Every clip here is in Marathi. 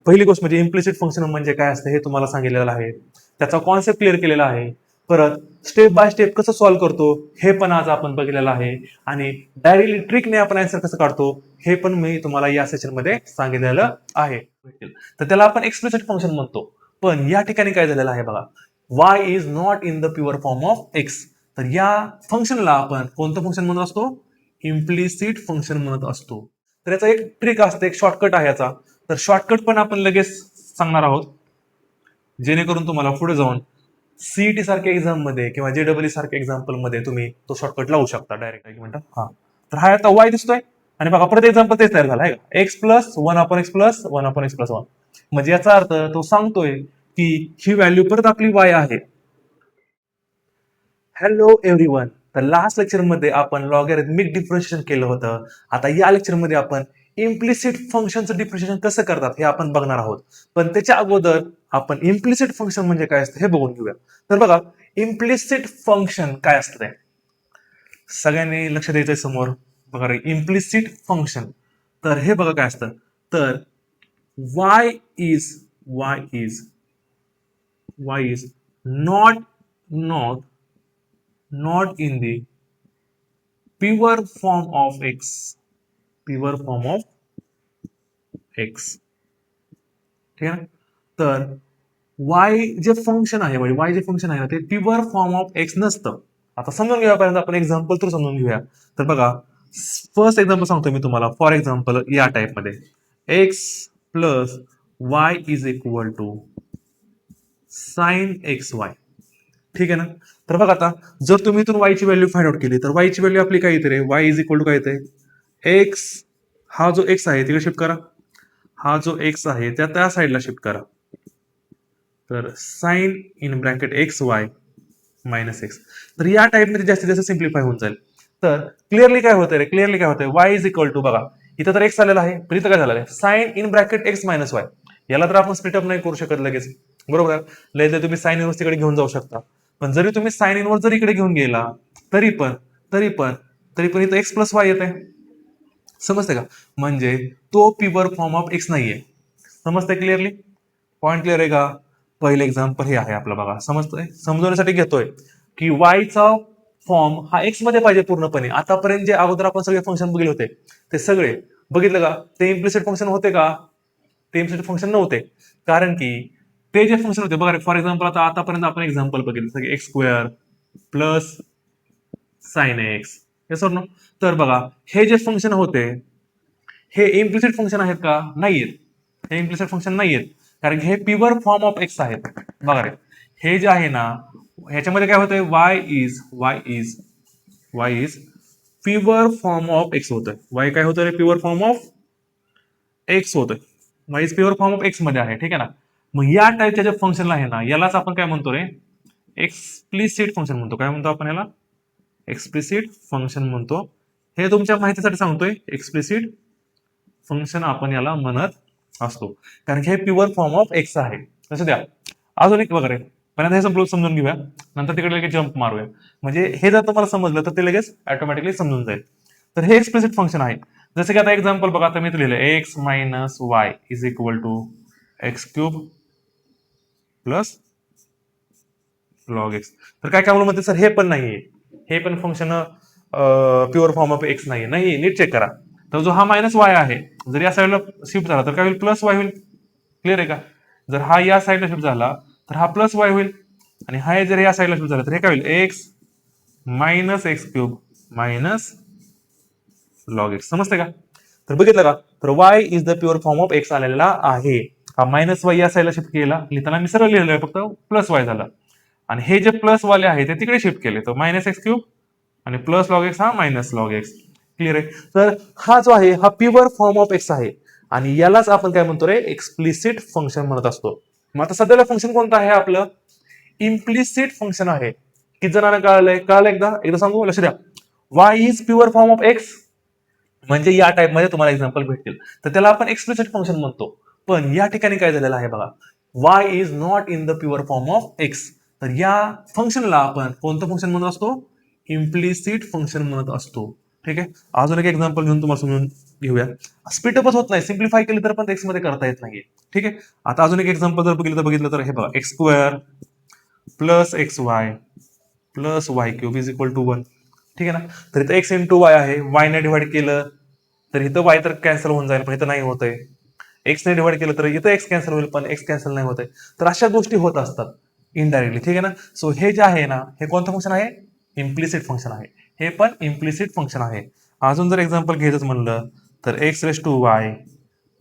पहिली गोष्ट म्हणजे इम्प्लिसिट फंक्शन म्हणजे काय असतं हे तुम्हाला सांगितलेलं आहे, त्याचा कॉन्सेप्ट क्लिअर केलेला आहे. परत स्टेप बाय स्टेप कसं सॉल्व्ह करतो हे पण आज आपण बघितलेलं आहे, आणि डायरेक्टली ट्रिकने आपण आन्सर कसं काढतो हे पण मी तुम्हाला या सेशन मध्ये सांगितलेलं आहे. तर त्याला आपण एक्सप्लिसिट फंक्शन म्हणतो. पण या ठिकाणी काय झालेलं आहे बघा, y is not in the pure form of x. तर या फंक्शनला आपण कोणतं फंक्शन म्हणत असतो, इम्प्लिसिट फंक्शन म्हणत असतो. तर याचा एक ट्रिक असते, एक शॉर्टकट आहे याचा. तर शॉर्टकट पण आपण लगेच सांगणार आहोत, जेणेकरून तुम्हाला पुढे जाऊन सीईटी सारख्या एक्झाम मध्ये किंवा जेडब्ल्यू सारख्या एक्झाम्पल मध्ये तुम्ही तो शॉर्टकट लावू शकता डायरेक्ट. एक मिनिट. हा, तर हा आता वाय दिसतोय, आणि बघा परत एक्झाम्पल तेच तयार झाला आहे का, x plus one upon x plus one upon x plus one. म्हणजे याचा अर्थ तो सांगतोय की ही व्हॅल्यू परत आपली वाय आहे. Hello everyone. तर लास्ट लेक्चर मध्ये आपण लॉगॅरिथमिक डिफरन्शिएशन केलं होतं. आता या लेक्चर मध्ये आपण इम्प्लिसिट फंक्शनचं डिफरन्शिएशन कसं करतात हे आपण बघणार आहोत. पण त्याच्या अगोदर आपण इम्प्लिसिट फंक्शन म्हणजे काय असतं हे बघून घेऊया. तर बघा, इम्प्लिसिट फंक्शन काय असतं ते सगळ्यांनी लक्ष द्यायचंय समोर. बघा रे, इम्प्लिसिट फंक्शन. तर हे बघा काय असतं, तर y is y is y is not not not in the pure form of x. Pure form of x. ठीक आहे ना. तर y जे फंक्शन आहे, म्हणजे y जे फंक्शन आहे ना, ते प्युअर फॉर्म ऑफ x नसतं. आता समजून घेऊया, पर्यंत आपण एक्झाम्पल थ्रू समजून घेऊया. तर बघा, फर्स्ट एक्झाम्पल सांगतो मी तुम्हाला. फॉर एक्झाम्पल या टाइप मध्ये x plus y is equal to sine X Y. ठीक आहे ना. तर बघा, आता जर तुम्ही इथून y ची व्हॅल्यू फाइंड आउट केली, तर y ची व्हॅल्यू आपली काय येते रे, y इज इक्वल टू काय येते, x. हा जो x आहे तिकडे शिफ्ट करा, हा जो x आहे त्या साईडला शिफ्ट करा. तर sine in bracket X Y minus X. तर या टाइपमध्ये जास्तीत जास्त सिम्प्लिफाय होऊन जाईल. तर क्लिअरली काय होतंय रे, क्लिअरली काय होतंय, y इज इक्वल टू, बघा इथं तर x आलेला आहे, पण इथं काय झालेलं आहे, sine in bracket X minus Y. याला तर आपण स्प्लिट अप नाही करू शकत लगेच, बरोबर आहे. लगेच तुम्ही साइन इनवर्स तिकडे घेऊन जाऊ शकता. पण जरी तुम्ही साइन इनवर्स जर इकडे घेऊन गेला, तरी पण तरी पण तरी पण इथं एक्स प्लस वाय येत आहे. समजते का, म्हणजे तो प्युअर फॉर्म ऑफ एक्स नाहीये. समजते क्लिअरली, पॉइंट क्लिअर आहे का. पहिलं एक्झाम्पल हे आहे आपलं, बघा समजतोय, समजवण्यासाठी घेतोय की वायचा फॉर्म हा एक्स मध्ये पाहिजे पूर्णपणे. आतापर्यंत जे अगोदर आपण सगळे फंक्शन बघितले होते ते सगळे बघितलं का, ते इम्प्लिसिट फंक्शन होते का, ते इम्प्लिसिट फंक्शन नव्हते. कारण की ते जे फंक्शन होते बघा, फॉर एक्झाम्पल आता आतापर्यंत आपण एक्झाम्पल बघितलं सगळे x square plus sine x, हे सर नो. तर बघा, हे जे फंक्शन होते हे इम्प्लिसिट फंक्शन आहेत का, नाहीयेत. हे इम्प्लिसिट फंक्शन नाहीयेत, कारण हे प्युअर फॉर्म ऑफ एक्स आहेत. बघा रे, हे जे आहे ना, ह्याच्यामध्ये काय होतंय, y is pure form of x होतंय. y काय होतं रे, प्युअर फॉर्म ऑफ एक्स होतंय. y is pure form of x मध्ये आहे. ठीक आहे ना. मग या टाईपच्या जे फंक्शनला आहे ना, यालाच आपण काय म्हणतो रे, एक्सप्लिसिट फंक्शन म्हणतो. काय म्हणतो आपण याला, एक्सप्लिसिट फंक्शन म्हणतो. हे तुमच्या माहितीसाठी सांगतोय, एक्सप्लिसिट फंक्शन आपण याला म्हणत असतो, कारण हे प्युअर फॉर्म ऑफ एक्स आहे. तसं द्या अजून एक वगैरे, पण हे समजून घेऊया, नंतर तिकडे लगेच जम्प मारूया. म्हणजे हे जर तुम्हाला समजलं तर ते लगेच ऑटोमॅटिकली समजून जाईल. तर हे एक्सप्लिसिट फंक्शन आहे. जसं की आता एक्झाम्पल बघा, आता मी लिहिलं X minus Y is equal to x cube plus log X. तर काय काय म्हणते सर, हे पण नाहीये, हे पण function pure form of x नाहीये. नाही, नीट चेक करा. तर जो हा मायनस वाय आहे, जर या साईडला शिफ्ट झाला तर काय होईल, प्लस वाय होईल. क्लिअर आहे का. जर हा या साईडला शिफ्ट झाला तर हा प्लस वाय होईल, आणि हा जर या साईडला शिफ्ट झाला तर हे काय होईल, x minus x cube minus log x. समजते का. तर बघितलं का, तर Y is the pure form of x आलेला आहे. हा मायनस वाय या साईडला शिफ्ट केला, लिहिताना मी सरळ लिहिलं फक्त प्लस वाय झाला, आणि हे जे प्लस वाले आहे ते तिकडे शिफ्ट केले, तर मायनस एक्स क्यूब आणि प्लस लॉग एक्स हा मायनस लॉग एक्स. क्लिअर आहे. तर हा जो आहे हा प्युअर फॉर्म ऑफ एक्स आहे, आणि यालाच आपण काय म्हणतो रे, एक्सप्लिसिट फंक्शन म्हणत असतो. मग आता सध्याला फंक्शन कोणतं आहे आपलं, इम्प्लिसिट फंक्शन आहे. किती जणांना कळलंय, कळलं एकदा एकदा सांगू, लक्ष द्या. Y is pure form of x, म्हणजे या टाइप मध्ये तुम्हाला एक्झाम्पल भेटतील, तर त्याला आपण एक्सप्लिसिट फंक्शन म्हणतो. पण या ठिकाणी काय झालेलं आहे बघा, Y is not in the pure form of x. तर या फंक्शनला आपण कोणतं फंक्शन म्हणत असतो, इम्प्लिसिट फंक्शन म्हणत असतो. ठीक आहे. अजून एक एक्झाम्पल घेऊन तुम्हाला समजून घेऊया. स्पीडअपच होत नाही, सिम्प्लिफाय केलं तर पण एक्स मध्ये करता येत नाहीये. ठीक आहे. आता अजून एक एक्झाम्पल जर बघितलं तर हे बघा, x square plus X Y plus Y cube is equal to 1. ठीक आहे ना. तर इथं एक्स इंटू वाय आहे, वाय ने डिवाइड केलं तर इथं वाय तर कॅन्सल होऊन जाईल, पण इथं नाही होत आहे. एक्स ने डिवाइड केलं तर इथं एक्स कॅन्सल होईल, पण एक्स कॅन्सल नाही होत आहे. तर अशा गोष्टी होत असतात इनडायरेक्टली. ठीक आहे ना. सो हे जे आहे ना, हे कोणतं फंक्शन आहे? इम्प्लिसिट फंक्शन आहे. हे पण इम्प्लिसिट फंक्शन आहे. अजून जर एक्झाम्पल घ्यायचं म्हणलं तर X raise to Y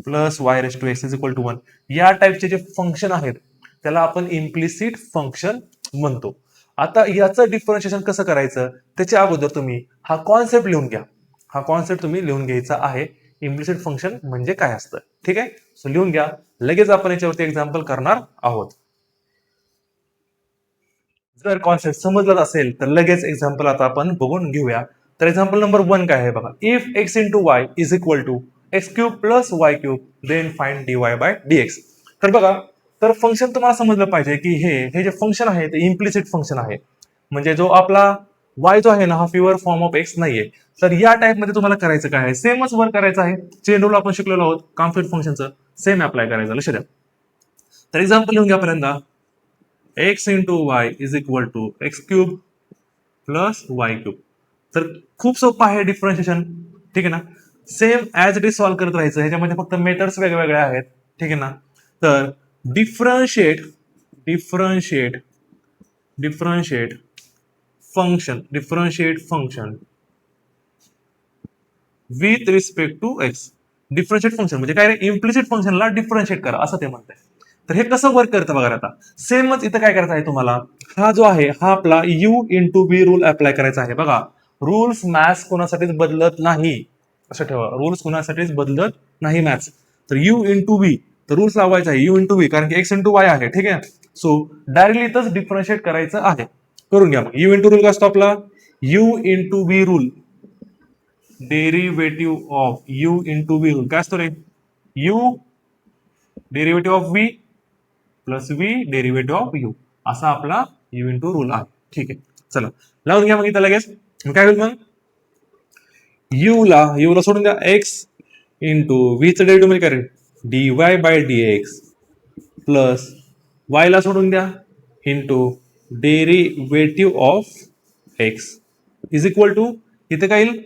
plus Y raise to X is equal to 1. या टाईपचे जे फंक्शन आहेत त्याला आपण इम्प्लिसिट फंक्शन म्हणतो. आता याचं डिफरन्शिएशन कसं करायचं त्याच्या अगोदर तुम्ही हा कॉन्सेप्ट लिहून घ्या. हा कॉन्सेप्ट तुम्ही लिहून घ्यायचा आहे. इम्प्लिसिट फंक्शन म्हणजे काय असतं. ठीक आहे. सो लिहून घ्या. लगेच आपण याच्यावरती एक्झाम्पल करणार आहोत. जर कॉन्सेप्ट समजलाच असेल तर लगेच एक्झाम्पल आता आपण बघून घेऊया. तर एक्झाम्पल नंबर 1 काय आहे बघा. If X into Y is equal to x cube plus Y cube then find D Y by D X. तर बघा, तर फंक्शन तुम्हाला समजलं पाहिजे की हे जे फंक्शन आहे ते इम्प्लिसिट फंक्शन आहे. म्हणजे जो आपला वाय जो आहे ना, हा प्युअर फॉर्म ऑफ एक्स नाहीये. तर या टाइप मध्ये तुम्हाला करायचं काय आहे, सेमच वर करायचं आहे. चेन रूल आपण शिकलेलो आहोत कॉम्प्लेट फंक्शनचं, सेम अप्लाय करायचं. लक्ष द्या. तर एक्झाम्पल लिहून घ्या पहिल्यांदा. X into Y is equal to x cube plus Y cube. तर खूप सोपं आहे डिफरन्शिएशन. ठीक आहे ना. Same as it is solve करत राहायचं. ह्याच्यामध्ये फक्त मेथड्स वेगवेगळ्या आहेत. ठीक आहे ना. तर differentiate differentiate differentiate function with respect to x. Differentiate function म्हणजे काय रे, इम्प्लिसिट फंक्शनला डिफरन्शिएट करा असं ते म्हणतंय. तर हे कसं वर्क करतं बघा. आता सेमच इथं काय करायचं आहे तुम्हाला, हा जो आहे हा आपला you into B rule apply करायचा आहे. बघा, रूल्स मॅथ्स कोणासाठीच बदलत नाही. असं ठेवा, रूल्स कोणासाठीच बदलत नाही मॅथ्स. तर यू इंटू बी, तर रूल्स लावायचा आहे यू इंटू बी, कारण की एक्स इंटू वाय आहे. ठीक आहे. सो डायरेक्टली इथंच डिफरन्शिएट करायचं आहे. करून घ्या मग. यू इंटू रूल काय असतो आपला, you into B rule, derivative of u into B rule काय असतो रे, u derivative of v plus v derivative of u, असा आपला यू इंटू रूल आहे. ठीक आहे. चला लावून घ्या मग इथं लगेच. काय होईल मग, यू ला सोडून द्या, एक्स इंटू व्हीचं डेरिव्हेटिव्ह म्हणजे काय रे, d Y by D x plus y ला सोडून द्या into derivative of x is equal to, इथे काय येईल,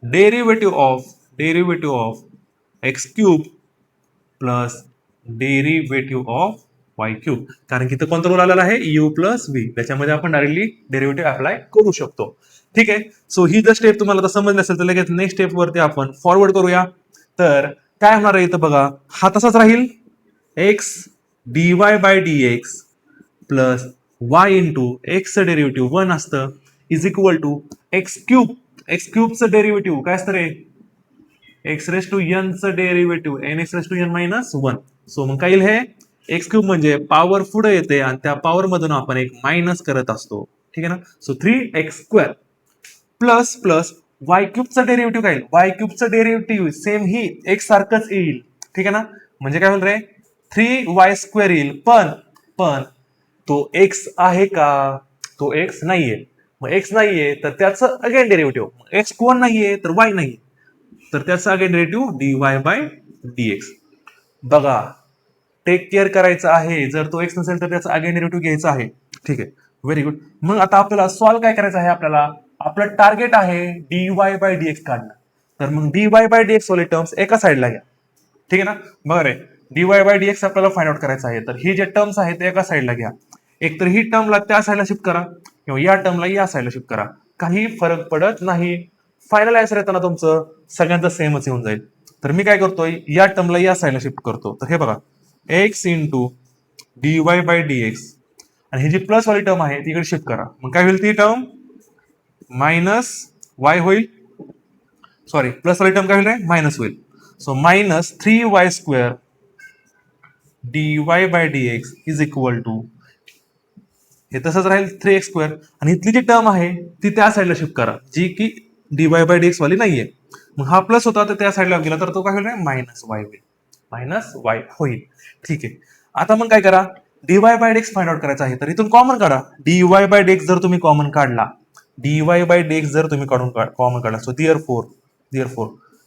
derivative of x cube plus derivative of y cube. कारण की इथं कोणता रूल आलेला आहे, यू प्लस व्ही, त्याच्यामध्ये आपण डायरेक्टली डेरिव्हेटिव्ह अप्लाय करू शकतो. ठीक आहे. सो ही जर स्टेप तुम्हाला आता समजली असेल तर लगेच नेक्स्ट स्टेप वरती आपण फॉरवर्ड करूया. तर काय होणार आहे इथं बघा, हा तसाच राहील, x d Y by D x plus y into एक्सचं डेरिव्हेटिव्ह 1 असतं is equal to x cube. X क्यूबचं डेरिव्हेटिव्ह काय असतं रे, एक्स रेस टू एन चं derivative n x raise to n minus 1. So मग काय येईल, हे एक्स क्यूब म्हणजे पॉवर पुढे येते आणि त्या पॉवर मधून आपण एक मायनस करत असतो. ठीक आहे ना. So 3x square plus plus y क्यूबचं डेरिव्हेटिव्ह काय येईल, वाय क्यूबचं डेरिव्हेटिव्ह सेम ही एक्स सारखंच येईल. ठीक आहे ना. म्हणजे काय होईल रे, 3y स्क्वेअर येईल. पण तो एक्स आहे का, तो एक्स नाहीये. मग एक्स नाहीये तर त्याचं अगेन डेरिव्हेटिव्ह, एक्स कोण नाहीये तर वाय नाही, तर त्याचा again derivative D Y by D x. बघा, टेक केअर करायचं आहे, जर तो एक्स नसेल तर त्याचा अगेन डेरिव्हेटिव्ह घ्यायचा आहे. ठीक आहे. Very good. मग आता आपल्याला सॉल्व्ह काय करायचं आहे, आपल्याला आपलं टार्गेट आहे d Y by D x काढणं. तर मग d Y by D x वाले टर्म्स एका साईडला घ्या. ठीक आहे ना. बघा रे, d Y by D x आपल्याला फाइंड आउट करायचं आहे. तर ही जे टर्म्स आहेत ते एका साईडला घ्या. एकतर ही टर्मला त्या साईडला शिफ्ट करा किंवा या टर्मला या साईडला शिफ्ट करा, काही फरक पडत नाही. फायनल आन्सर येताना तुमचं सगळ्यांचं सेमच येऊन जाईल. तर मी काय करतोय, या टर्मला या साईडला शिफ्ट करतो. तर हे बघा, x into D Y by D x, आणि ही जी प्लस वाली टर्म आहे तिकडे शिफ्ट करा. मग काय होईल, ती टर्म मायनस वाय होईल. सॉरी, प्लस वाली टर्म काय होईल रे, मायनस होईल. So minus 3y square D Y by D X is equal to, हे तसंच राहील 3x स्क्वेअर, आणि इथली जी टर्म आहे ती त्या साईडला शिफ्ट करा जी की D Y by D x वाली नाहीये. मग हा प्लस होता तर त्या साईडला गेला तर तो काय होईल, मायनस वाय होईल. मायनस वाय होईल. ठीक आहे. आता मग काय करा, D Y by D x find out करायचा आहे. तर इथून कॉमन काढा. D Y by D x जर तुम्ही कॉमन काढला dy बाय dx जर तुम्ही कॉमन काढला, so therefore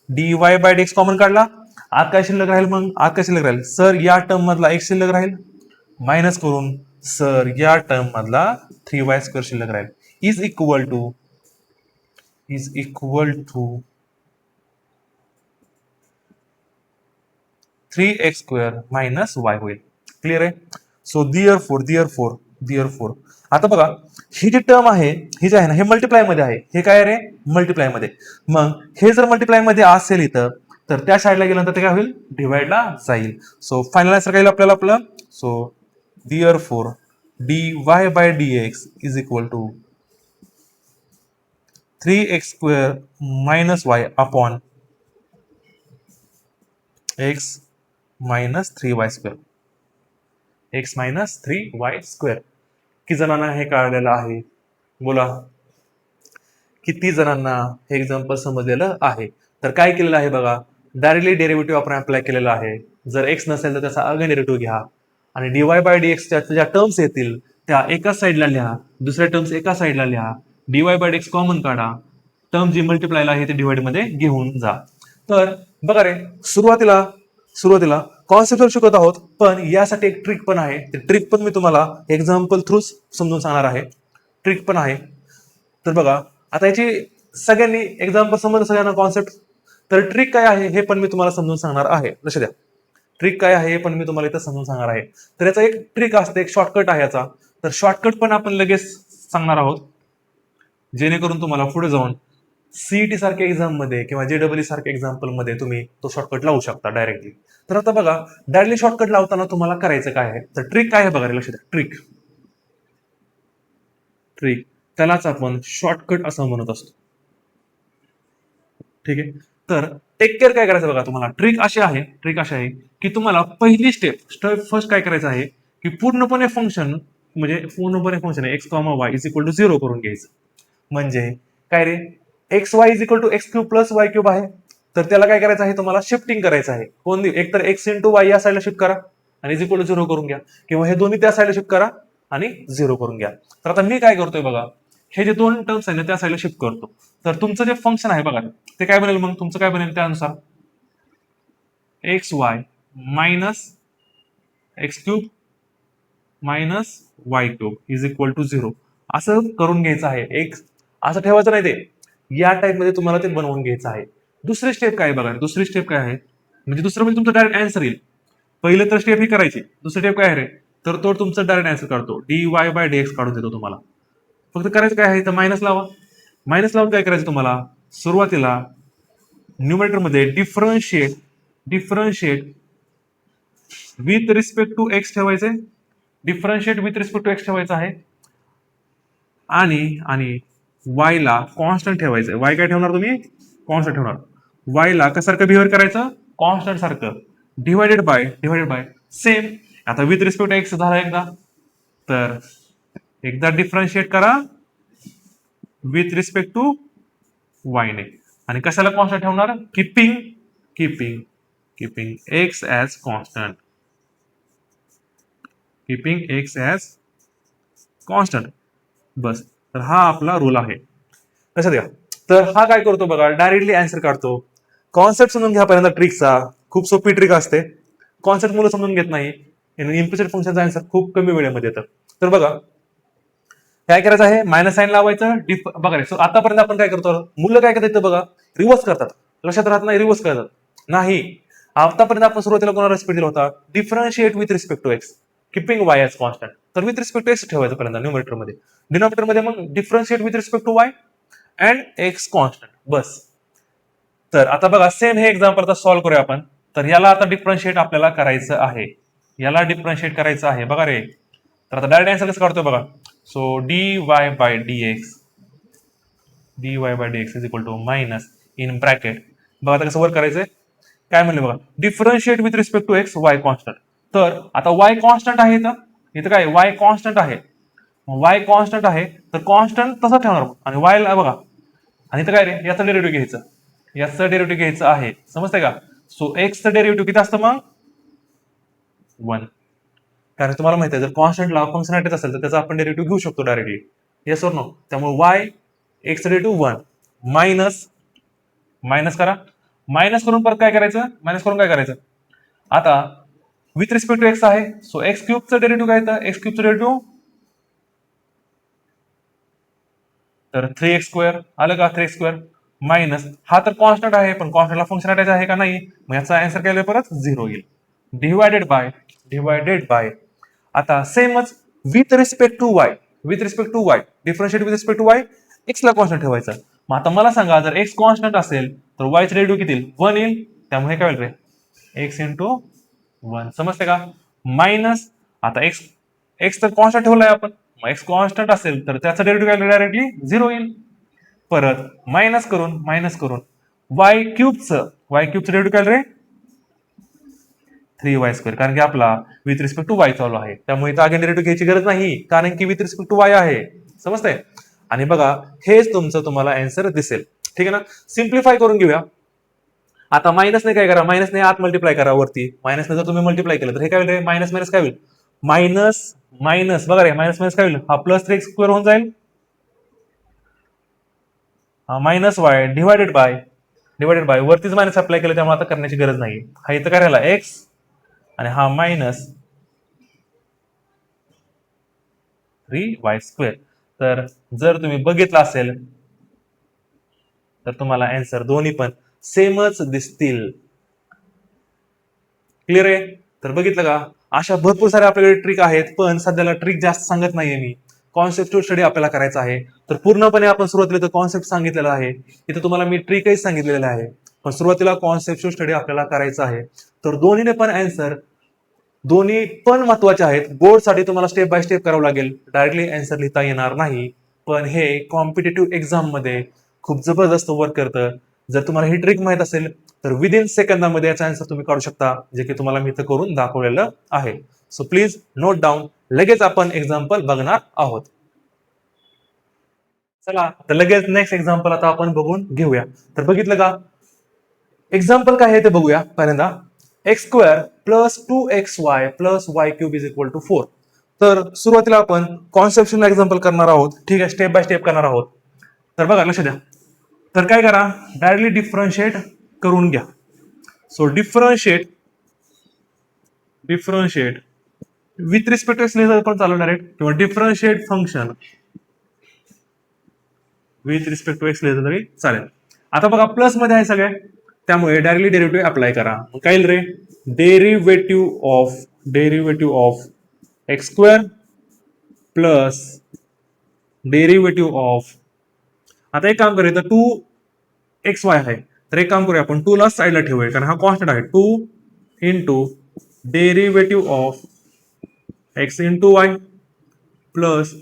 dy bye dx common काढला, आत काय शिल्लक राहील मग? आत काय शिल्लक राहील सर? या टर्म मधला x शिल्लक राहील, मायनस करून सर या टर्म मधला 3y² शिल्लक राहील, is equal to 3x² minus y होईल. क्लिअर आहे? सो दिअरफोर आता बघा, ही जी टर्म आहे, ही जी आहे ना, हे मल्टिप्लाय मध्ये आहे. हे काय रे? मल्टिप्लाय मध्ये. मग हे जर मल्टिप्लाय मध्ये असेल इथं, तर त्या साईडला गेल्यानंतर ते काय होईल? डिवाइडला जाईल. सो फायनल आन्सर काय येईल आपल्याला आपलं? So therefore dy bye dx is equal to 3x² minus y upon x minus 3y². x minus 3y². किती जणांना हे कळलेलं आहे? बोला, किती जणांना हे एक्झाम्पल समजलेलं आहे? तर काय केलेलं आहे बघा, डायरेक्टली डेरिव्हेटिव्ह आपण अप्लाय केलेला आहे. जर एक्स नसेल तर त्याचा अगेन डेरिव्हेटिव्ह घ्या आणि dy बाय dx च्या ज्या टर्म्स येतील त्या एका साईडला लिहा, दुसऱ्या टर्म्स एका साईडला लिहा, dy बाय dx कॉमन काढा, टर्म जी मल्टिप्लायला आहे ते डिवाइड मध्ये घेऊन जा. तर बघा रे, सुरुवातीला कॉन्सेप्ट शिकवत आहोत, पण यासाठी एक ट्रिक पण आहे. ते ट्रिक पण मी तुम्हाला एक्झाम्पल थ्रू समजून सांगणार आहे. ट्रिक पण आहे. तर बघा, आता याची सगळ्यांनी एक्झाम्पल समजलं सगळ्यांना कॉन्सेप्ट, तर ट्रिक काय आहे हे पण मी तुम्हाला समजून सांगणार आहे. लक्ष द्या, ट्रिक काय आहे हे पण मी तुम्हाला इथं समजून सांगणार आहे. तर याचा एक ट्रिक असते, एक शॉर्टकट आहे याचा. तर शॉर्टकट पण आपण लगेच सांगणार आहोत, जेणेकरून तुम्हाला पुढे जाऊन सीईटी सारख्या एक्झाम मध्ये किंवा जेडब्ल्यू सारख्या एक्झाम्पल मध्ये तुम्ही तो शॉर्टकट लावू शकता डायरेक्टली. तर आता बघा, डायरेक्टली शॉर्टकट लावताना तुम्हाला करायचं काय आहे, तर ट्रिक काय आहे बघा रे, लक्ष द्या. ट्रिक त्यालाच आपण शॉर्टकट असं म्हणत असतो. ठीक आहे, तर टेक केअर काय करायचं बघा तुम्हाला. ट्रिक अशी आहे की तुम्हाला पहिली स्टेप फर्स्ट काय करायचं आहे की पूर्णपणे function x comma y is equal to 0 करून घ्यायचं. म्हणजे काय रे, x y is equal to x cube plus Y cube आहे, तर त्याला काय करायचं आहे तुम्हाला? शिफ्टिंग करायचं आहे. कोणती? एक तर एक्स इंटू वाय या साईडला शिफ्ट करा आणि इज इक्वल टू 0 करून घ्या, किंवा हे दोन्ही त्या साईडला शिफ्ट करा आणि 0 करून घ्या. तर आता मी काय करतोय बघा, हे जे दोन टर्म्स आहे ना त्या साईडला शिफ्ट करतो. तर तुमचं जे फंक्शन आहे बघा, ते काय बनेल मग? तुमचं काय बनेल त्यानुसार? X Y minus x cube minus y cube is equal to 0 असं करून घ्यायचं आहे. एक असं ठेवायचं नाही, ते या टाइप मध्ये तुम्हाला ते बनवून घ्यायचं आहे. दुसरी स्टेप काय बघा, दुसरी स्टेप काय आहे म्हणजे दुसरं म्हणजे तुमचं डायरेक्ट आन्सर येईल. पहिलं तर स्टेप ही करायची, दुसरी स्टेप काय आहे रे, तर तो तुमचा डायरेक्ट आन्सर काढतो, dy बाय dx काढून देतो तुम्हाला. फक्त करायचं काय आहे, तर मायनस लावा. मायनस लावून काय करायचं तुम्हाला? सुरुवातीला न्यूमरेटर मध्ये differentiate with respect to x ठेवायचे, differentiate with respect to x ठेवायचं आहे, आणि वाय ला कॉन्स्टंट ठेवायचं. वाय काय ठेवणार तुम्ही? कॉन्स्टंट ठेवणार. वाय ला कसारखं बिहेव्हिअर करायचं? कॉन्स्टंट सारखं. Divided by same. आता विथ रिस्पेक्ट टू एक्स झाला एकदा, तर एकदा डिफरन्शिएट करा विथ रिस्पेक्ट टू वाय ने, आणि कशाला कॉन्स्टंट ठेवणार? Keeping x as constant. Keeping x as constant. बस, तर हा आपला रूल आहे. लक्षात घ्या. तर हा काय करतो बघा, डायरेक्टली आन्सर काढतो. कॉन्सेप्ट समजून घ्या पहिल्यांदा ट्रिकचा. खूप सोपी ट्रिक असते, कॉन्सेप्ट मुलं समजून घेत नाही. इम्प्लिसिट फंक्शनचा आन्सर खूप कमी वेळेमध्ये येतं. तर बघा काय करायचं आहे, मायनस साईन लावायचं. बघा रे, आतापर्यंत आपण काय करतो, मुलं काय करतात बघा, रिव्हर्स करतात. लक्षात राहत नाही, रिव्हर्स करतात. नाही, आतापर्यंत आपण सुरुवातीला कोणाला रिस्पेक्ट दिला होता? Differentiate with respect to x, keeping y as constant. तर विथ रिस्पेक्ट टू एक्स ठेवायचं पहिल्यांदा न्यूमरेटर मध्ये. डिनॉमिनेटर मध्ये मग differentiate with respect to y and x constant. बस. तर आता बघा, सेम हे एक्झाम्पल आता सॉल्व्ह करूया आपण. तर याला आता डिफरन्शिएट आपल्याला करायचं आहे. बघा रे, तर आता डायरेक्ट आन्सर कसं काढतोय बघा. So dy bye dx is equal to minus in bracket. बघा आता कसं वर्क करायचंय, काय म्हणले बघा, differentiate with respect to x y constant. तर आता वाय कॉन्स्टंट आहे, इथं काय वाय कॉन्स्टंट आहे. तर कॉन्स्टंट तसं ठेवणार, आणि वाय ला बघा, आणि इथं काय रे, याचं डेरिव्हेटिव्ह घ्यायचं आहे. समजतंय का? सो एक्सचं डेरिव्हेटिव्ह किती असतं मग? 1. कारण तुम्हाला माहिती आहे, जर कॉन्स्टंटला फंक्शनॅलिटीच असेल तर त्याचा आपण डेरिव्हेटिव्ह घेऊ शकतो डायरेक्टली. Yes or no? त्यामुळे y x derivative 1 minus minus करा, मायनस करून परत काय करायचं, मायनस करून काय करायचं, आता विथ रिस्पेक्ट टू एक्स आहे, सो एक्स क्यूबचं डेरिव्हेटिव्ह काय येतं, एक्स क्यूबचं डेरिव्हेटिव्ह तर 3x² आलं का, 3x² मायनस हा तर कॉन्स्टंट आहे, पण कॉन्स्टंटला फंक्शन अटॅच आहे का नाही, मग याचा आन्सर काय येईल परत 0 येईल. डिवायडेड बाय आता सेमच with respect to y, differentiate with respect to y, x ला कॉन्स्टंट ठेवायचं. मग आता मला सांगा, जर एक्स कॉन्स्टंट असेल तर वायचं डेरिव्हेटिव्ह किती येईल, 1 येईल, त्यामुळे काय होईल रे, एक्स इंटू 1, समजते का. मायनस आता एक्स एक्स तर कॉन्स्टंट ठेवलाय आपण, मग एक्स कॉन्स्टंट असेल तर त्याचा डेरिव्हेटिव्ह काय डायरेक्टली 0 येईल. परत मायनस करून वाय क्यूबचं डेरिव्हेटिव्ह काय रे, 3y², कारण की आपला विथ रिस्पेक्ट टू वाय चालू आहे, त्यामुळे इथं अगेन डेरिव्हेटिव्ह घ्यायची गरज नाही, कारण की विथ रिस्पेक्ट टू वाय आहे, समजतंय. आणि बघा हेच तुमचं तुम्हाला आन्सर दिसेल, ठीक आहे ना. सिम्प्लिफाय करून घेऊया. आता मायनसने काय करा, मायनसने आत मल्टिप्लाय करा वरती, मायनसने जर तुम्ही मल्टिप्लाय केलं तर हे काय होईल, मायनस मायनस काय होईल, मायनस मायनस बघा रे, मायनस मायनस काय होईल, हा प्लस 3x² होऊन जाईल, मायनस वाय डिवायडेड बाय वरतीच मायनस अप्लाय केलं, त्यामुळे आता करण्याची गरज नाही. हा इथं काय राहिला एक्स आणि हा मायनस 3y². तर जर तुम्ही बघितलं असेल तर तुम्हाला आन्सर दोन्ही पण सेमच दिसतील. क्लिअर आहे. तर बघितलं का, अशा भरपूर साऱ्या आपल्याकडे ट्रिक आहेत, पण सध्याला ट्रिक जास्त सांगत नाहीये मी, कॉन्सेप्ट स्टडी आपल्याला करायचा आहे. तर पूर्णपणे आपण सुरुवातीला तर कॉन्सेप्ट सांगितलेला आहे, इथे तुम्हाला मी ट्रिकही सांगितलेलं आहे, पण सुरुवातीला कॉन्सेप्ट स्टडी आपल्याला करायचा आहे. तर दोन्हीने पण आन्सर, दोन्ही पण महत्वाचे आहेत. बोर्डसाठी तुम्हाला स्टेप बाय स्टेप करावं लागेल, डायरेक्टली आन्सर लिहिता येणार नाही, पण हे कॉम्पिटेटिव्ह एक्झाम मध्ये खूप जबरदस्त वर्क करतं. जर तुम्हाला ही ट्रिक माहित असेल तर विदिन सेकंदामध्ये याचा आन्सर तुम्ही काढू शकता, जे की तुम्हाला मी इथं करून दाखवलेलं आहे. सो प्लीज नोट डाऊन, लगेच आपण एक्झाम्पल बघणार आहोत. चला तर लगेच नेक्स्ट एक्झाम्पल आता आपण बघून घेऊया. तर बघितलं का, एक्झाम्पल काय आहे ते बघूया. पहिल्यांदा x² plus 2xy plus y³ is equal to 4. तर सुरुवातीला आपण कॉन्सेप्शनल एक्झाम्पल करणार आहोत, ठीक आहे, स्टेप बाय स्टेप करणार आहोत. तर बघा लक्ष द्या. तर काय करा, डायरेक्टली डिफरन्शिएट करून घ्या. So differentiate with respect to x लिहिलं पण चालवणार आहे, किंवा differentiate function with respect to x लिहिलं तरी चालेल. आता बघा प्लस मध्ये आहे सगळे, त्यामुळे डायरेक्टली डेरिव्हेटिव्ह अप्लाय करा. काय येईल रे, derivative of x² plus derivative of, आता एक काम करूया, 2xy आहे, तर एक काम करूया, आपण 2 ला साईडला ठेवूया, कारण हा कॉन्स्टंट आहे. 2 into derivative of x into y plus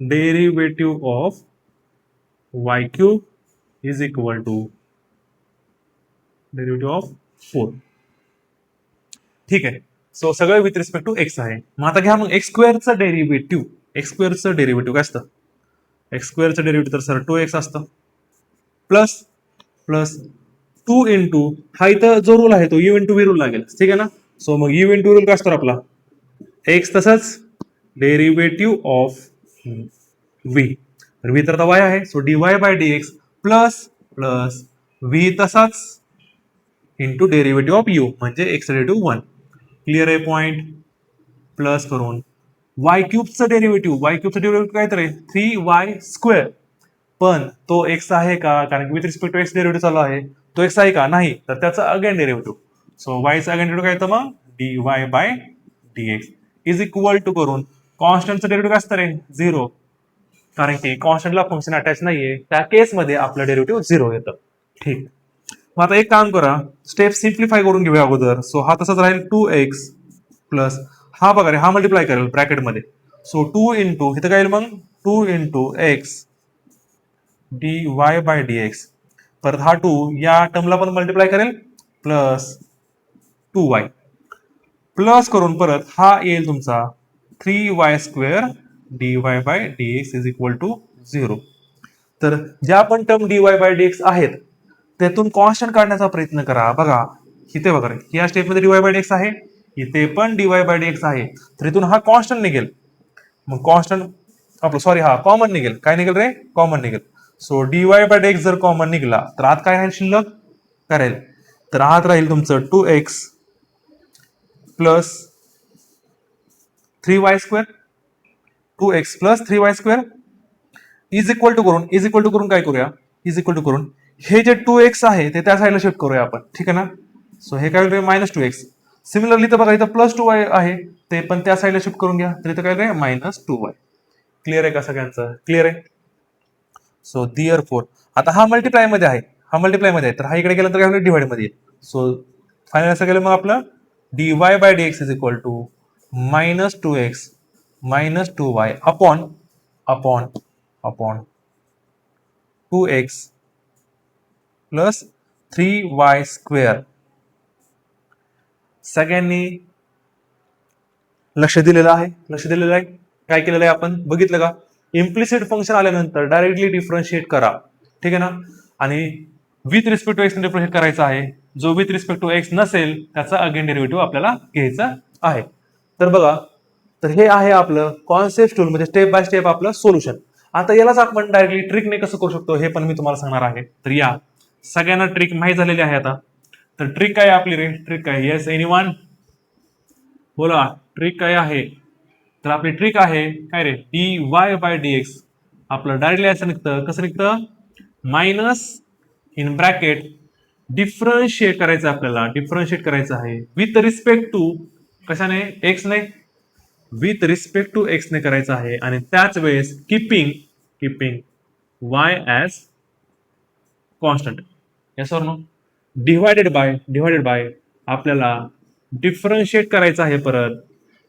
derivative of y³ is equal to derivative of 4. ठीक आहे. सो सगळं विथ रिस्पेक्ट टू एक्स आहे. मग आता घ्या मग x² डेरिव्हेटिव्ह. काय असतं, x² डेरिव्हेटिव्ह तर सर 2x असतं, प्लस प्लस 2 इंटू हा इथं जो रूल आहे तो u इंटू v रूल लागेल, ठीक आहे ना. सो मग u इंटू रूल काय असतो आपला, x तसंच डेरिव्हेटिव्ह ऑफ v, तर v तर y आहे, so dy/dx plus plus v तसाच इंटू डेरिव्हेटिव्ह ऑफ u म्हणजे x डेरिव्हेटिव्ह 1. क्लिअर आहे पॉइंट. प्लस करून y³ डेरिव्हेटिव्ह काय तर 3y², पण तो x आहे का, कारण की with respect to x derivative चालू आहे, तो x आहे का, नाही, तर त्याचा अगेन डेरिव्हेटिव्ह. सो y चा अगेन डेरिव्हेटिव्ह काय येतं मग, dy/dx इज इक्वल टू करून कॉन्स्टंटचं डेरिव्हेटिव्ह काय असतं रे, 0, कारण की कॉन्स्टंटला फंक्शन अटॅच नाहीये, त्या केसमध्ये आपलं डेरिव्हेटिव्ह 0 येतं. ठीक. मग आता एक काम करा, स्टेप सिम्प्लिफाय करून घेऊया अगोदर. सो हा तसाच राहील 2x प्लस हा बघा रे, हा मल्टिप्लाय करेल ब्रॅकेटमध्ये, सो 2 इंटू इथं काय येईल मग 2 इंटू x dy/dx, परत हा 2 या टर्मला पण मल्टिप्लाय करेल प्लस 2y, प्लस करून परत हा येईल तुमचा 3y² dy/dx is equal to 0. तर ज्या पण टर्म dy/dx आहेत त्यातून कॉन्स्टंट काढण्याचा प्रयत्न करा. बघा इथे बघा रे, या स्टेपमध्ये dy/dx आहे, इथे पण dy/dx आहे, तर इथून हा कॉन्स्टंट निघेल, मग कॉन्स्टंट आपलं सॉरी हा कॉमन निघेल, काय निघेल रे, कॉमन निघेल. सो dy बाय dx जर कॉमन निघाला तर आत काय राहील शिल्लक करेल, तर आत राहील तुमचं 2x plus 3y² 2x plus 3y² is equal to करून काय करूया, इज इक्वल टू करून हे जे 2x आहे ते त्या साईडला शिफ्ट करूया आपण, ठीक आहे ना. सो हे काय होईल -2x. सिमिलरली तर बघा इथं +2y आहे ते पण त्या साईडला शिफ्ट करून घ्या, तर इथं काय होईल -2y. क्लिअर आहे का सगळ्यांचं, क्लिअर आहे. सो देअरफॉर आता हा मल्टिप्लाय मध्ये आहे, तर हा इकडे गेला तर काय होईल डिवाइड मध्ये येईल. सो फायनल असं केलं मग आपलं dy bye dx is equal to -2x -2y upon 2x plus 3y². सगळ्यांनी लक्ष दिलेलं आहे, काय केलेलं आहे आपण बघितलं का. इम्प्लिसिट फंक्शन आल्यानंतर डायरेक्टली डिफरन्शिएट करा, ठीक आहे ना. आणि with respect to x differentiate करायचा आहे, जो विथ रिस्पेक्ट टू एक्स नसेल त्याचा अगेन डेरिव्हेटिव्ह आपल्याला घ्यायचा आहे. तर बघा, तर हे आहे आपलं कॉन्सेप्ट टूल म्हणजे स्टेप बाय स्टेप आपलं सोल्युशन. आता यालाच आपण डायरेक्टली ट्रिकने कसं करू शकतो हे पण मी तुम्हाला सांगणार आहे. तर या सगळ्यांना ट्रिक माहीत झालेली आहे आता. तर ट्रिक काय आपली रे, ट्रिक काय, येस एनीवन बोला ट्रिक काय आहे. तर आपली ट्रिक आहे काय रे, dy बाय dx आपलं डायरेक्टली असं निघतं, कसं निघतं, मायनस इन ब्रॅकेट डिफरन्शिएट करायचं आपल्याला, डिफरन्शिएट करायचं आहे विथ रिस्पेक्ट टू कशाने, एक्स ने, विथ रिस्पेक्ट टू एक्स ने करायचं आहे. आणि त्याच वेळेस keeping y as constant, yes or no. Divided by आपल्याला डिफरन्शिएट करायचं आहे परत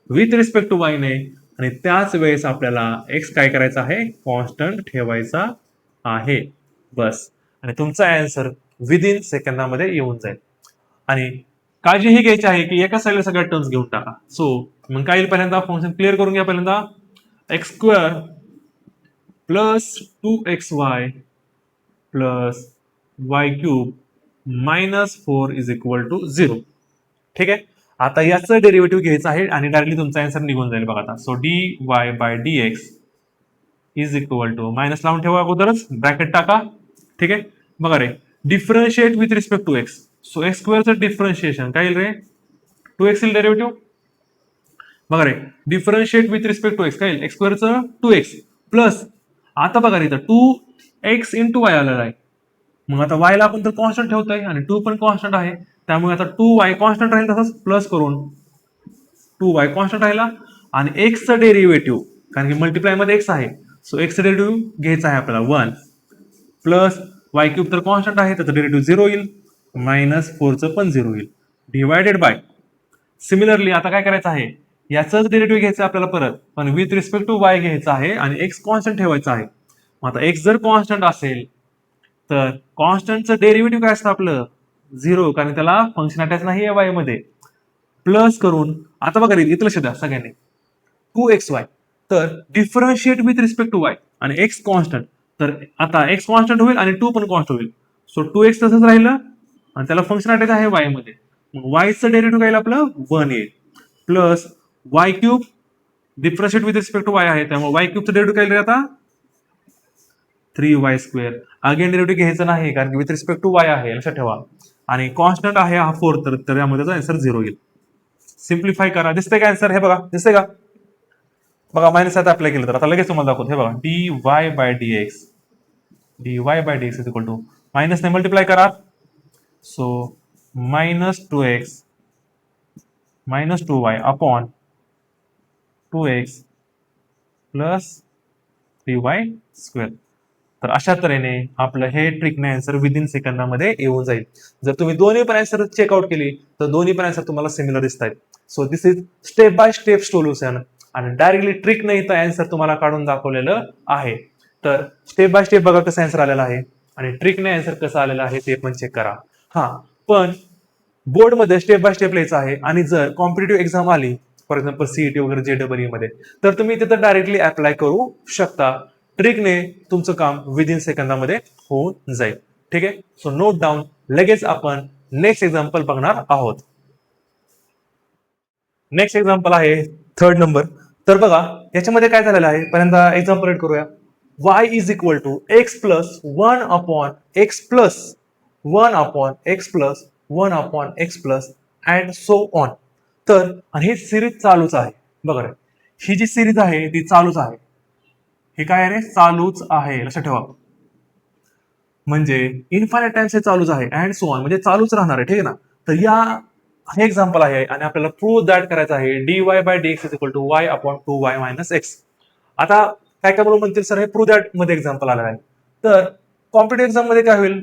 विथ रिस्पेक्ट टू y ने, आणि त्याच वेळेस आपल्याला x काय करायचा आहे, कॉन्स्टंट ठेवायचा आहे, बस. आणि तुमचा आन्सर विदिन सेकंदामध्ये येऊन जाईल. आणि काळजी ही घ्यायची आहे की एका साईडला सगळ्या टर्म्स घेऊन टाका. सो मग काय येईल, पहिल्यांदा फंक्शन क्लिअर करून घ्या. पहिल्यांदा x² plus 2xy plus y³ -4 is equal to 0, ठीक आहे. आता याचं डेरिव्हेटिव्ह घ्यायचं आहे आणि डायरेक्टली तुमचा आन्सर निघून जाईल बघा आता. So dy bye dx is equal to minus लावून ठेवा अगोदरच, ब्रॅकेट टाका, ठीक आहे. बघा रे, differentiate with respect to x. So x² चं डिफरन्शिएशन काय येईल रे, 2x येईल डेरिव्हेटिव्ह. बघा रे, differentiate with respect to x काय येईल, x² चं 2x प्लस आता बघा रे इथं 2x इंटू y आलेला आहे. मग आता y ला आपण तर कॉन्स्टंट ठेवतोय आणि 2 पण कॉन्स्टंट आहे, त्यामुळे आता 2y कॉन्स्टंट राहील, तसंच प्लस करून 2y कॉन्स्टंट राहिला. आणि x चं डेरिव्हेटिव्ह, कारण की मल्टिप्लाय मध्ये x आहे, सो x चं डेरिव्हेटिव्ह घ्यायचं आहे आपल्याला 1 प्लस y³ तर कॉन्स्टंट आहे, त्याचं डेरिव्हेटिव्ह 0 येईल, -4 चं पण 0 येईल, डिवायडेड बाय. सिमिलरली आता काय करायचं आहे, याचंच डेरिव्हेटिव्ह घ्यायचं आपल्याला परत, पण विथ रिस्पेक्ट टू y घ्यायचं आहे आणि x कॉन्स्टंट ठेवायचा आहे. मग आता x जर कॉन्स्टंट असेल तर कॉन्स्टंटचं डेरिव्हेटिव्ह काय असतं आपलं 0, कारण त्याला फंक्शन अटॅच नाही आहे y मध्ये. प्लस करून आता बघा इथं लक्ष द्या सगळ्यांनी, 2xy तर differentiate with respect to y आणि x कॉन्स्टंट, तर आता x कॉन्स्टंट होईल आणि 2 पण कॉन्स्टंट होईल. सो 2x तसंच राहिलं आणि त्याला फंक्शन अटॅच आहे y मध्ये, मग y चं डेरिव्हेटिव्ह काय आपलं 1 येईल, plus y³ differentiate with respect to y आहे, त्यामुळे y³ चं डेरिव्हेटिव्ह काय येईल आता 3y². अगेन डेरिव्हेटिव्ह घ्यायचं नाही कारण की विथ रिस्पेक्ट टू y आहे, लक्षात ठेवा. आणि कॉन्स्टंट आहे हा 4, तर यामध्ये आन्सर 0 येईल. सिम्प्लिफाय करा, दिसतंय का आन्सर, हे बघा दिसतंय का, बघा मायनस आता अप्लाय केलं तर आता लगेच तुम्हाला दाखवतो. हे बघा dy bye dx is equal to minus ने मल्टिप्लाय करा, so -2x -2y upon 2x plus 3y². तर अशा तऱ्हेने आपलं हे ट्रिकने आन्सर विदिन सेकंदामध्ये येऊन जाईल. जर तुम्ही दोन्ही पण आन्सर चेकआउट केली तर दोन्ही पण आन्सर तुम्हाला सिमिलर दिसत आहेत. So this is step by step solution आणि डायरेक्टली ट्रिक नाही तर आन्सर तुम्हाला काढून दाखवलेलं आहे. तर स्टेप बाय स्टेप बघा कसं आन्सर आलेला आहे आणि ट्रिकने आन्सर कसं आलेलं आहे ते पण चेक करा. हा पण बोर्डमध्ये स्टेप बाय स्टेप लिहायचं आहे आणि जर कॉम्पिटेटिव्ह एक्झाम आली फॉर एक्झाम्पल सीईटी वगैरे JEE मध्ये तर तुम्ही तिथं डायरेक्टली अप्लाय करू शकता. ट्रिकने तुमचं काम विदिन सेकंदामध्ये होऊन जाईल. ठीक आहे, सो नोट डाऊन. लगेच आपण नेक्स्ट एक्झाम्पल बघणार आहोत. नेक्स्ट एक्झाम्पल आहे 3rd नंबर. तर बघा याच्यामध्ये काय झालेलं आहे, पहिल्यांदा एक्झाम्पल रीड करूया. y is equal to x plus 1/x plus 1/x plus 1/x plus and so on. तर आणि ही सिरीज चालूच आहे. बघा रे, ही जी सिरीज आहे ती चालूच आहे. हे काय आहे रे, चालूच आहे, लक्षात ठेवा. म्हणजे इन्फायनाइट टाइम्स हे चालूच आहे अँड सो ऑन, म्हणजे चालूच राहणार आहे. ठीक आहे ना. तर या हे एक्झाम्पल आहे आणि आपल्याला प्रूव्ह दॅट करायचं आहे dy/dx is equal to y/2y minus x. आता काय काय बरोबर म्हणतील, सर हे प्रूव्ह दॅट मध्ये एक्झाम्पल आलं आहे. तर कॉम्पिटेटिव्ह एक्झाम मध्ये काय होईल,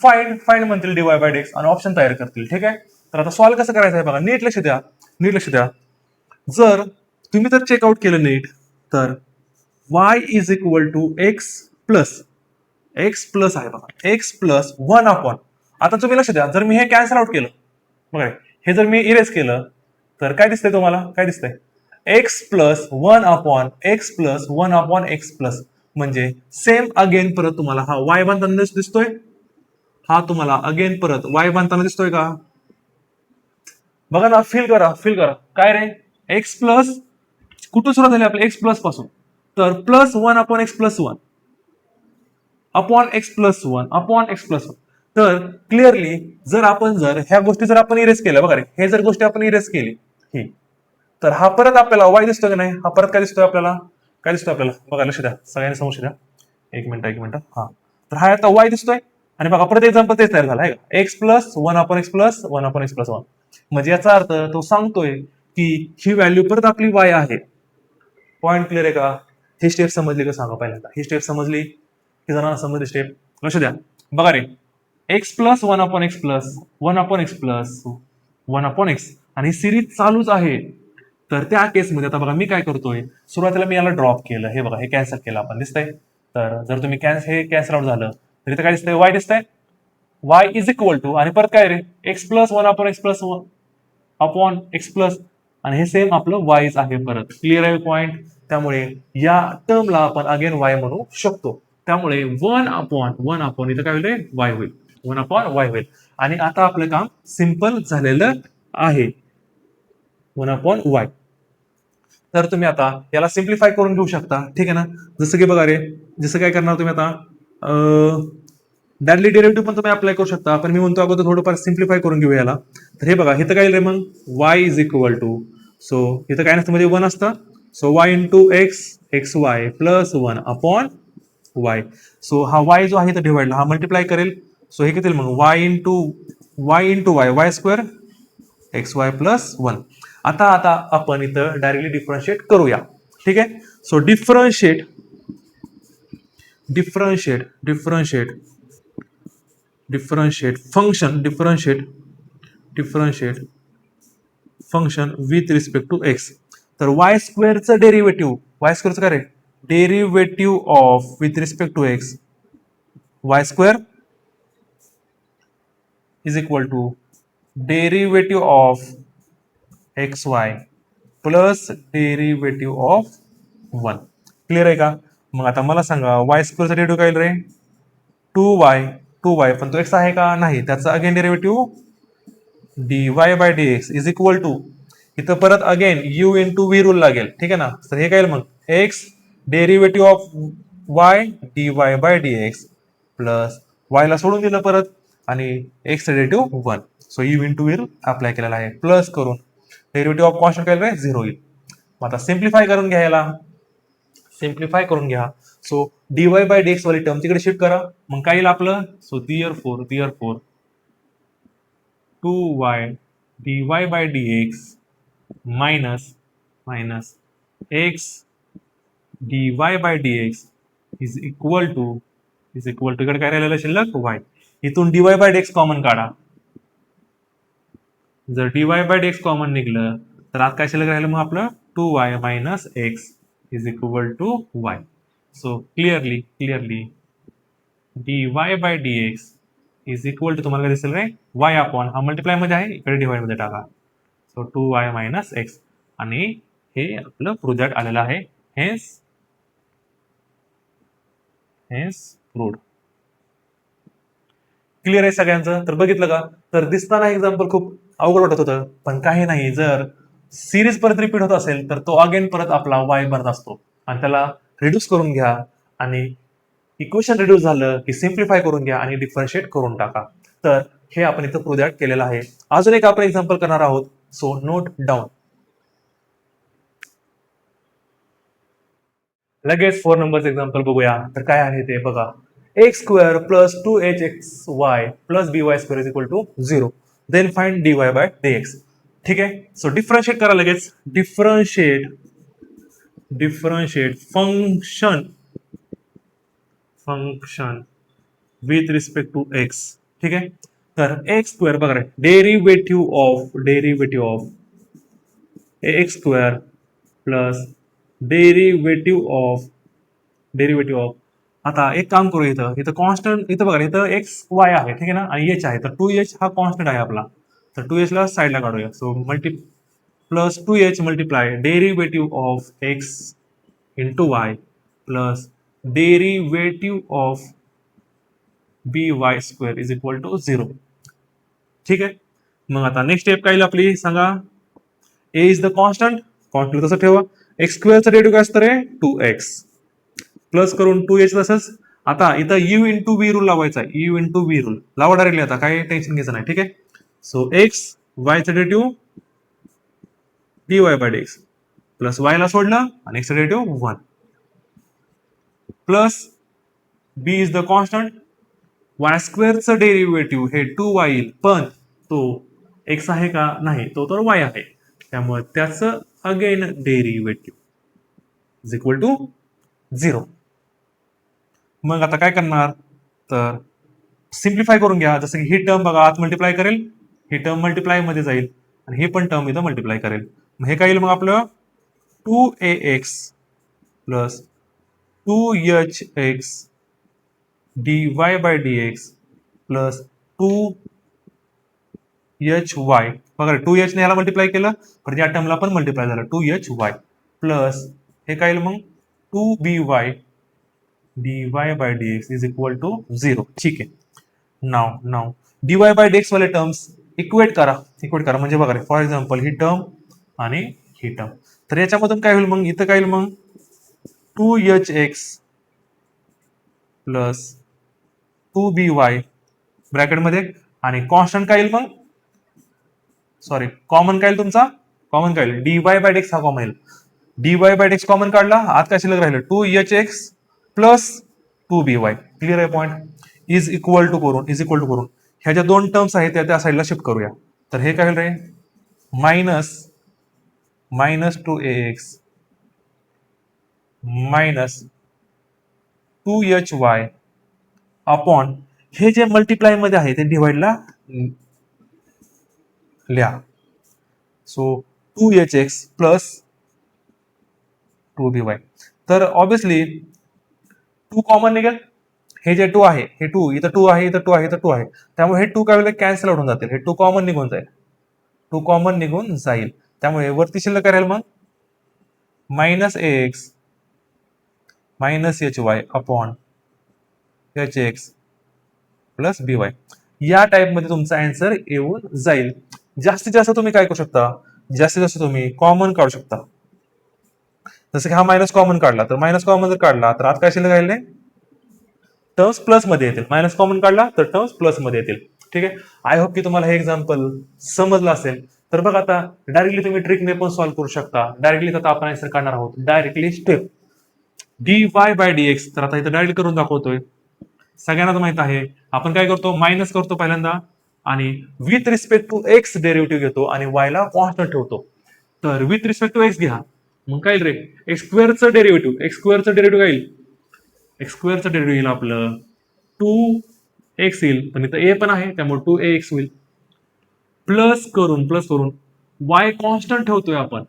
फाइंड म्हणतील dy/dx आणि ऑप्शन तयार करतील. ठीक आहे. तर आता सॉल्व्ह कसं करायचं आहे बघा, नीट लक्ष द्या, नीट लक्ष द्या. जर तुम्ही जर चेकआउट केलं नीट, तर y is equal to x plus आहे बघा, एक्स प्लस 1/. आता तुम्ही लक्ष द्या, जर मी हे कॅन्सल आउट केलं बघा, हे जर मी इरेज केलं तर काय दिसतंय तुम्हाला, काय दिसतंय, एक्स प्लस 1/x प्लस, म्हणजे सेम अगेन परत तुम्हाला हा y बनताना दिसतोय, हा तुम्हाला अगेन परत y बनताना दिसतोय का. बघा ना, फील करा, फील करा. काय रे, एक्स प्लस कुठून सुरुवात झाली आपल्या, एक्स प्लस पासून. तर plus 1/x plus 1 upon x plus 1 upon x plus 1. तर क्लिअरली जर ह्या गोष्टी जर आपण इरेज केल्या बघा रे, हे जर गोष्टी आपण इरेज केली ही, तर हा परत आपल्याला वाय दिसतोय की नाही, हा परत काय दिसतोय आपल्याला, काय दिसतोय आपल्याला बघा, लक्ष द्या, सगळ्यांनी समोर द्या. एक मिनिट. हा, तर हा आता वाय दिसतोय आणि बघा परत एक्झाम्पल तेच तयार झाला आहे का, x plus 1/x plus 1/x plus 1. म्हणजे याचा अर्थ तो सांगतोय की ही व्हॅल्यू परत आपली वाय आहे. पॉइंट क्लिअर आहे का. ही स्टेप समजली का सांगा पहिल्यांदा, ही स्टेप समजली की जणांना समजली स्टेप. लक्ष द्या बघा रे, x plus 1/x plus 1/x plus 1/x आणि ही सिरीज चालूच आहे. तर त्या केसमध्ये आता बघा मी काय करतोय, सुरुवातीला मी याला ड्रॉप केलं, हे बघा हे कॅन्सल केलं आपण, दिसतंय. तर जर तुम्ही हे कॅन्सल आउट झालं तर इथं काय दिसतंय, वाय दिसतंय, वाय इज इक्वल टू आणि परत काय रे, x plus 1/x plus 1 upon x plus आणि हे सेम आपलं वायच आहे परत. क्लिअर आहे पॉइंट. त्यामुळे या टर्मला आपण अगेन वाय म्हणू शकतो. त्यामुळे 1/1 इथं काय होईल, वाय होईल, 1/y होईल. आणि आता आपलं काम सिंपल झालेलं आहे, 1/y. तर तुम्ही आता याला सिम्प्लिफाय करून घेऊ शकता. ठीक आहे ना. जसं की बघा रे, जसं काय करणार तुम्ही आता, डायरेक्टली डेरिव्हेटिव्ह पण तुम्ही अप्लाय करू शकता, पण मी म्हणतो अगोदर थोडंफार सिम्प्लिफाय करून घेऊ याला. तर हे बघा, इथं काय रे मग, y is equal to, so इथं काय नसतं, मध्ये 1 असतं, so y into x Y plus 1 upon y. So हा y जो आहे तो डिवाइडला हा मल्टिप्लाय करेल. सो हे किती मग, y into y, y square x Y plus 1. आता आपण इथं डायरेक्टली डिफरन्शिएट करूया. ठीक आहे. So differentiate function with respect to x. तर वाय स्क्वेअरचं डेरिव्हेटिव्ह, वाय स्क्वेअरचं काय रे, derivative of with respect to x, y square is equal to derivative of x Y plus derivative of 1. Clear आहे का. मग आता मला सांगा, वाय स्क्वेअरचा डेरिव्हेटिव्ह काय रे, 2y, पण तो एक्स आहे का, नाही. त्याचा again derivative dy/dx is equal to, इथं परत again u into v rule लागेल. ठीक आहे ना. तर हे काय मग, x derivative of y dy/dx plus y ला सोडून दिलं परत आणि x derivative 1. So u into v rule apply केलेला आहे, प्लस करून डेरिव्हेटिव्ह ऑफ कॉन्स्टंट काय रे, 0 येईल. मग आता सिम्प्लिफाय करून घ्या याला, सिम्प्लिफाय करून घ्या. सो dy/dx वाली टर्म तिकडे शिफ्ट करा, मग काय येईल आपलं, so therefore 2y dy/dx minus x dy/dx is equal to इकडे काय राहिलेलं शिल्लक, y. इथून dy/dx कॉमन काढा. जर dy/dx कॉमन निघलं तर आज काय शिल्लक राहिलं मग आपलं, 2y minus x is equal to y. So clearly dy/dx is equal to, तुम्हाला काय दिसेल रे, y अपॉन, हा मल्टिप्लाय मध्ये आहे, इकडे डिवाइड मध्ये टाका. सो 2y मायनस x आणि हे आपलं प्रूव्ह आलेलं आहे. Hence proved. क्लिअर आहे सगळ्यांचं. तर बघितलं का, तर दिसताना एक्झाम्पल खूप अवघड वाटत होतं, पण काही नाही, जर सिरीज परत रिपीट होत असेल तर तो अगेन परत आपला वाय बनत असतो आणि त्याला रिड्यूस करून घ्या आणि इक्वेशन रिड्यूस झालं की सिम्प्लिफाय करून घ्या आणि डिफरन्शिएट करून टाका. तर हे आपण इथं प्रूव्ह दॅट केलेलं आहे. अजून एक आपण एक्झाम्पल करणार आहोत. So note down. लगेच 4 नंबरचं एक्झाम्पल बघूया. तर काय आहे ते बघा. X square plus 2hxy plus by square is equal to 0. Then find dy bye dx. ठीक आहे. सो डिफरन्शिएट करा लगेच. Differentiate function with respect to x. ठीक आहे. तर एक्स स्क्वेअर बघा derivative of x square plus derivative of आता एक काम करू. इथं कॉन्स्टंट इथं बघा इथं एक्स वाय आहे. ठीक आहे ना. आणि एच आहे. तर 2h हा कॉन्स्टंट आहे आपला. तर 2h ला साईडला काढूया. So plus 2h multiply derivative of x into y plus derivative of by square is equal to 0. ठीक आहे. मग आता नेक्स्ट स्टेप काय आपली सांगा. ए इज द कॉन्स्टंट तसं ठेवा. एक्स स्क्वेअरचं डेरिव्हेटिव्ह काय असतं रे 2x प्लस करून 2h तसंच. आता इथं u इंटू व्ही रूल लावायचा. यू इंटू व्ही रूल लावा डायरेक्टली. आता काय टेन्शन घ्यायचं नाही. ठीक आहे. सो एक्स वायचं derivative dy bye dx plus y ला सोडलं आणि x derivative 1 plus b is the constant. Y स्क्वेअरचं डेरिव्हेटिव्ह हे 2y येईल. पण तो x आहे का नाही. तो तर y आहे. त्यामुळे त्याचं again derivative is equal to 0. मग आता काय करणार. तर सिम्प्लिफाय करून घ्या. जसं की ही टर्म बघा आत मल्टिप्लाय करेल. ही टर्म मल्टिप्लाय मध्ये जाईल आणि हे पण टर्म इथं मल्टिप्लाय करेल. मग हे काय येईल मग आपलं 2ax plus 2hx dy bye dx plus 2hy बघा 2h ने याला मल्टिप्लाय केलं पण या टर्मला पण मल्टिप्लाय झालं 2hy प्लस हे काय येईल मग 2by dy bye dx is equal to 0. ठीक आहे. नाव dy बाय dx वाले टर्म्स इक्वेट करा म्हणजे बघा फॉर एक्झाम्पल ही टर्म आणि ही टर्म. तर याच्यामधून काय होईल मग इथं काय होईल मग 2hx प्लस 2by ब्रॅकेटमध्ये आणि कॉन्स्टंट काय येईल मग सॉरी कॉमन काय येईल तुमचा कॉमन काय येईल dy बाय dx हा कॉमन येईल. dy बाय dx कॉमन काढला आत काय शिल्लक राहिलं 2hx प्लस 2by. क्लिअर आहे पॉईंट. इज इक्वल टू करून ह्या ज्या दोन टर्म्स आहेत त्या साईडला शिफ्ट करूया. तर हे काय होईल रे minus 2ax minus 2hy upon हे जे मल्टिप्लाय मध्ये आहे ते डिवाइडला लिहा. So 2hx plus 2by. तर ऑब्विसली 2 कॉमन निघेल. हे जे 2 आहे हे 2 इथं 2 आहे इथं 2 आहे इथं 2 आहे. त्यामुळे हे 2 काय होईल कॅन्सल आउट होऊन जातील. हे 2 कॉमन निघून जाईल. त्यामुळे वरती शिल्लक करायला मग minus ax minus hy upon hx plus by. या टाइप मध्ये तुमचा आन्सर येऊन जाईल. जास्तीत जास्त तुम्ही काय करू शकता तुम्ही कॉमन काढू शकता. जसं की हा मायनस कॉमन काढला तर मायनस कॉमन जर काढला तर आत काय शिल्लक राहिले टर्म्स प्लस मध्ये येतील. मायनस कॉमन काढला तर टर्म्स प्लस मध्ये येतील. ठीक आहे. आय होप की तुम्हाला हे एक्झाम्पल समजलं असेल. तर बघा आता डायरेक्टली तुम्ही ट्रिकने पण सॉल्व्ह करू शकता. डायरेक्टली आता आपण आन्सर काढणार आहोत. Directly step dy bye dx. तर आता इथं डायरेक्ट करून दाखवतोय. सगळ्यांना माहित आहे आपण काय करतो मायनस करतो पहिल्यांदा आणि with respect to x derivative घेतो आणि y ला कॉन्स्टंट ठेवतो. तर विथ रिस्पेक्ट टू एक्स घ्या. मग काय रे एक्स स्क्वेअरचं डेरिव्हेटिव्ह काय येईल एक्स स्क्वेअरचं डेरिव्हेटिव्ह येईल आपलं 2x येईल. पण इथं a पण आहे त्यामुळे 2ax होईल. प्लस करून y कॉन्स्टंट ठेवतोय आपण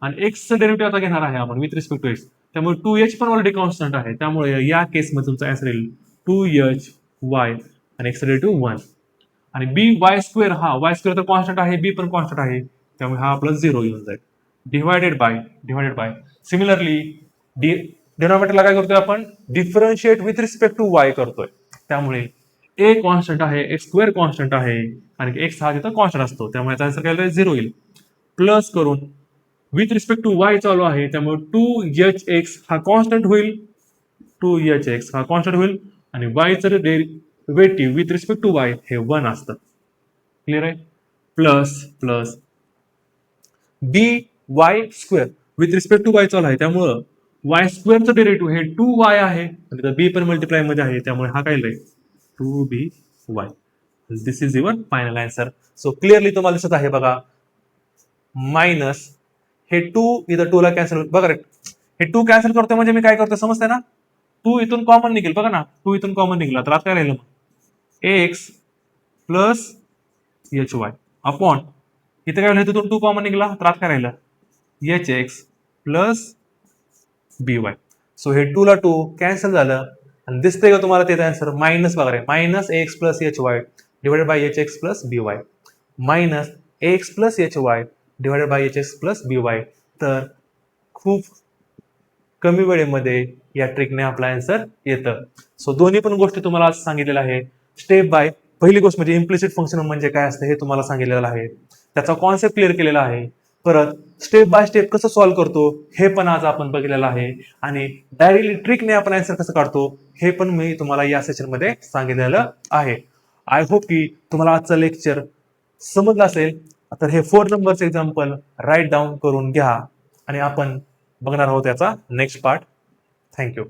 आणि एक्सचं डेरिव्हेटिव्ह आता घेणार आहे आपण विथ रिस्पेक्ट टू एक्स. त्यामुळे 2h पण ऑलरेडी कॉन्स्टंट आहे. त्यामुळे या केसमध्ये तुमचा आन्सर येईल 2hy आणि एक्स डेरिव्हेटिव्ह 1 आणि by स्क्वेअर हा y स्क्वेअर तर कॉन्स्टंट आहे b पण कॉन्स्टंट आहे त्यामुळे हा प्लस 0 येऊन जाईल डिवायडेड बाय सिमिलरली डिनॉमिनेटरला काय करतोय आपण differentiate with respect to y करतोय. त्यामुळे a कॉन्स्टंट आहे एक्स स्क्वेअर कॉन्स्टंट आहे आणि एक्स हा तिथं कॉन्स्टंट असतो त्यामुळे याचा आन्सर काय 0 येईल. प्लस करून विथ रिस्पेक्ट टू वाय चालू आहे, त्यामुळे 2h(x) हा कॉन्स्टंट होईल, 2h(x) हा कॉन्स्टंट होईल आणि वायचं derivative with respect to y हे 1 असतं. क्लिअर आहे. Plus plus b y square with respect to y चालू आहे, त्यामुळं वाय स्क्वेअरचं डेरिव्हेटिव्ह हे 2y आहे आणि बी पण मल्टिप्लाय मध्ये आहे, त्यामुळे हा काय येईल 2by. This is your final answer. So clearly तुम्हाला दिसत आहे बघा, मायनस हे 2 इथं 2 ला कॅन्सल, बघा रे हे 2 कॅन्सल करतो म्हणजे मी काय करतो समजतंय ना, 2 इथून कॉमन निघेल बघा ना, 2 इथून कॉमन निघाला तर आता काय राहिलं मग x plus h Y upon इथं काय राहिलं, तिथून 2 कॉमन निघाला तर आता काय राहिलं H x plus b Y. So हे 2 ला 2 कॅन्सल झालं आणि दिसतंय का तुम्हाला त्याचा आन्सर मायनस, बघा रे minus x plus h y divided by h x plus b y, minus x plus h y divided by h x plus b y. तर खूप कमी वेळेमध्ये या ट्रिकने आपला आन्सर येतं. सो दोन्ही पण गोष्टी तुम्हाला आज सांगितलेल्या आहे स्टेप बाय. पहिली गोष्ट म्हणजे इम्प्लिसिट फंक्शन म्हणजे काय असतं हे तुम्हाला सांगितलेलं आहे, त्याचा कॉन्सेप्ट क्लिअर केलेला आहे. परत स्टेप बाय स्टेप कसं सॉल्व्ह करतो हे पण आज आपण बघितलेलं आहे आणि डायरेक्टली ट्रिकने आपण आन्सर कसं काढतो हे पण मी तुम्हाला या सेशन मध्ये सांगितलेलं आहे. आय होप की तुम्हाला आजचं लेक्चर समजलं असेल. तर हे 4 नंबरचं एक्झाम्पल राईट डाऊन करून घ्या आणि आपण बघणार आहोत याचा नेक्स्ट पार्ट. थँक्यू.